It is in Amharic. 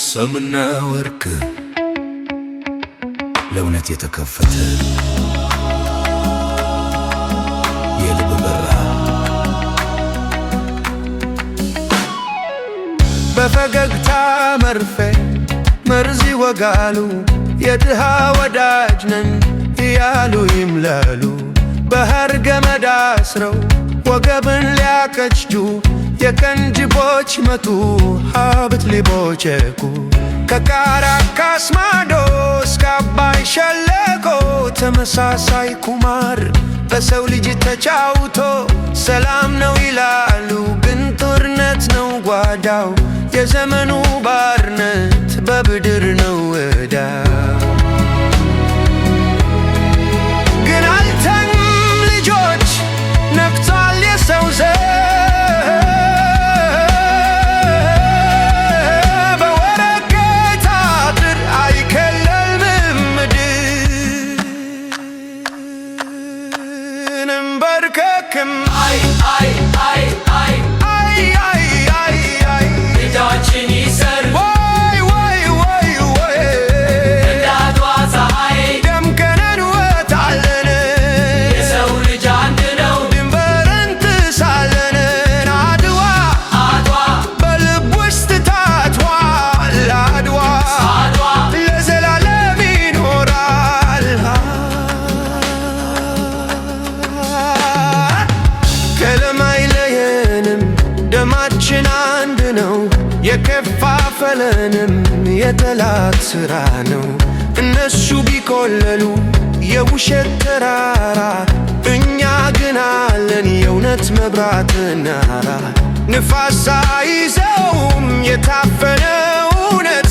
ሰምና ወርቅ ለእውነት የተከፈተ የልብ በራ በፈገግታ መርፌ መርዝ ይወጋሉ የድሃ ወዳጅ ነን እያሉ ይምላሉ በሐር ገመድ አስረው ወገብን ሊያቀጭጁ የቀንጅቦች መቱ ሀብት ሊቦጨቁ ከካራካስ ማዶ እስከ አባይ ሸለቆ ተመሳሳይ ኩማር በሰው ልጅ ተጫውቶ ሰላም ነው ይላሉ ግን ጦርነት ነው ጓዳው የዘመኑ ባርነት በብድር ነው ዕዳው ግን አልተኙም ልጆች ነቅቷል የሰው ዘር አይ አይ አይ አይ አይ አይ አይ አይ ልጃችን ይሰር ወይ ወይ ወይ ወይ እንዳቷ ፀሐይ ደምቀን እንወጣለን የሰው ልጅ አንድ ነው ድንበርን ጥሳለን አድዋ አድዋ በልብ ውስጥ ታትሟል አድዋ አድዋ ለዘላለም ይኖራል ደማችን አንድ ነው የከፋፈለንም የጠላት ሥራ ነው እነሱ ቢኮለሉ የውሸት ተራራ እኛ ግን አለን የእውነት መብራት ናራ ንፋስ አይዘውም የታፈነ እውነት